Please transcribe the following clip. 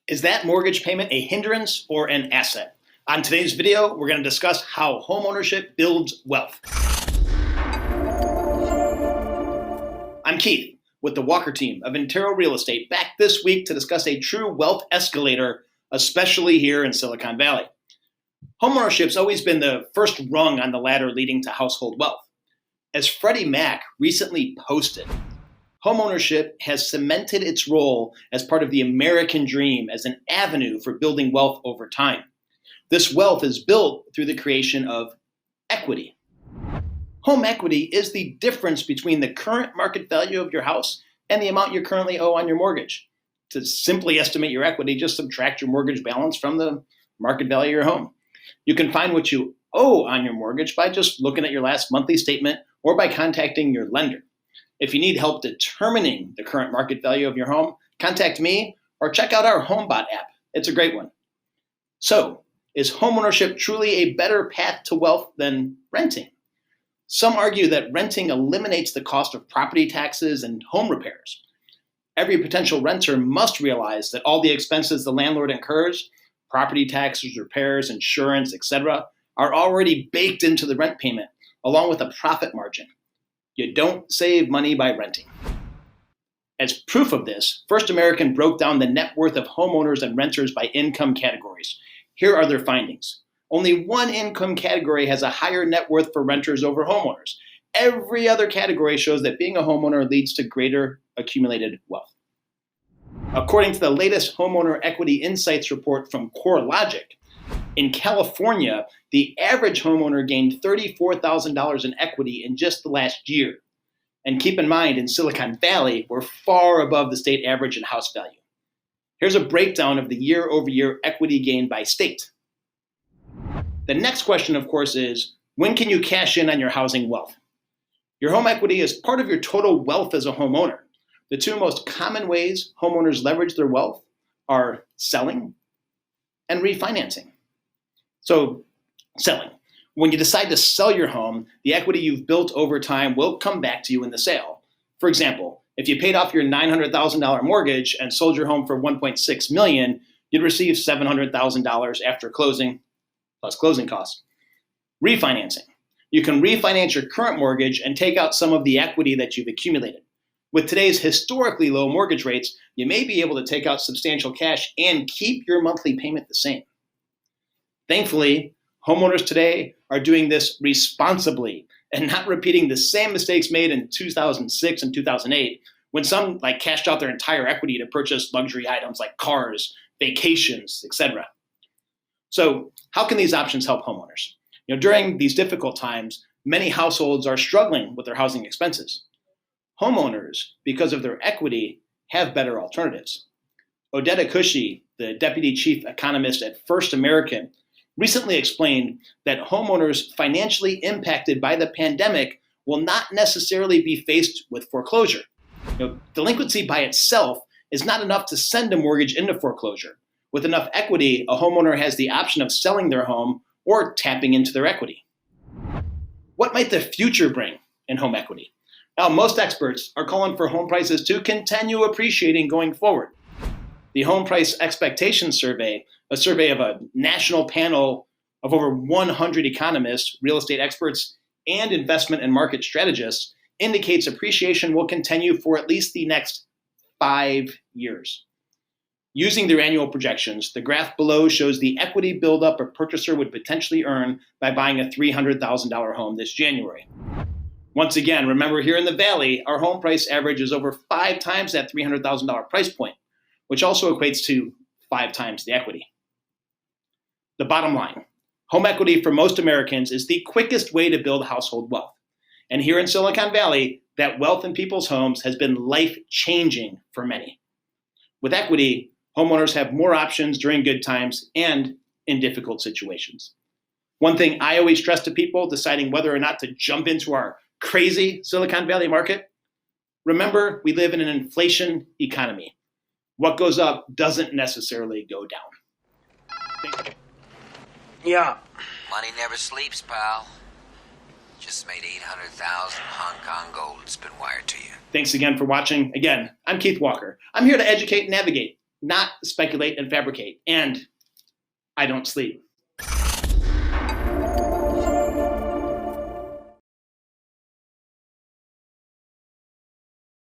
Is that mortgage payment a hindrance or an asset? On today's video, we're going to discuss how homeownership builds wealth. I'm Keith with the Walker team of Intero Real Estate, back this week to discuss a true wealth escalator, especially here in Silicon Valley. Homeownership's always been the first rung on the ladder leading to household wealth. As Freddie Mac recently posted, homeownership has cemented its role as part of the American dream as an avenue for building wealth over time. This wealth is built through the creation of equity. Home equity is the difference between the current market value of your house and the amount you currently owe on your mortgage. To simply estimate your equity, just subtract your mortgage balance from the market value of your home. You can find what you owe on your mortgage by just looking at your last monthly statement or by contacting your lender. If you need help determining the current market value of your home, contact me or check out our HomeBot app. It's a great one. So, is homeownership truly a better path to wealth than renting? Some argue that renting eliminates the cost of property taxes and home repairs. Every potential renter must realize that all the expenses the landlord incurs, property taxes, repairs, insurance, etc., are already baked into the rent payment, along with a profit margin. You don't save money by renting. As proof of this, First American broke down the net worth of homeowners and renters by income categories. Here are their findings. Only one income category has a higher net worth for renters over homeowners. Every other category shows that being a homeowner leads to greater accumulated wealth. According to the latest Homeowner Equity Insights report from CoreLogic, in California, the average homeowner gained $34,000 in equity in just the last year. And keep in mind, in Silicon Valley, we're far above the state average in house value. Here's a breakdown of the year-over-year equity gain by state. The next question, of course, is, when can you cash in on your housing wealth? Your home equity is part of your total wealth as a homeowner. The two most common ways homeowners leverage their wealth are selling and refinancing. So, selling. When you decide to sell your home, the equity you've built over time will come back to you in the sale. For example, if you paid off your $900,000 mortgage and sold your home for $1.6 million, you'd receive $700,000 after closing, plus closing costs. Refinancing. You can refinance your current mortgage and take out some of the equity that you've accumulated. With today's historically low mortgage rates, you may be able to take out substantial cash and keep your monthly payment the same. Thankfully, homeowners today are doing this responsibly and not repeating the same mistakes made in 2006 and 2008 when some cashed out their entire equity to purchase luxury items like cars, vacations, etc. So, how can these options help homeowners? During these difficult times, many households are struggling with their housing expenses. Homeowners, because of their equity, have better alternatives. Odetta Cushy, the deputy chief economist at First American, recently explained that homeowners financially impacted by the pandemic will not necessarily be faced with foreclosure. Delinquency by itself is not enough to send a mortgage into foreclosure. With enough equity, a homeowner has the option of selling their home or tapping into their equity. What might the future bring in home equity? Now, most experts are calling for home prices to continue appreciating going forward. The Home Price Expectation Survey, a survey of a national panel of over 100 economists, real estate experts, and investment and market strategists, indicates appreciation will continue for at least the next 5 years. Using their annual projections, the graph below shows the equity buildup a purchaser would potentially earn by buying a $300,000 home this January. Once again, remember, here in the Valley, our home price average is over 5 times that $300,000 price point, which also equates to 5 times the equity. The bottom line, home equity for most Americans is the quickest way to build household wealth. And here in Silicon Valley, that wealth in people's homes has been life-changing for many. With equity, homeowners have more options during good times and in difficult situations. One thing I always stress to people deciding whether or not to jump into our crazy Silicon Valley market, remember, we live in an inflation economy. What goes up doesn't necessarily go down. Yeah. Money never sleeps, pal. Just made 800,000 Hong Kong gold. It's been wired to you. Thanks again for watching. Again, I'm Keith Walker. I'm here to educate and navigate. not speculate and fabricate. And I don't sleep.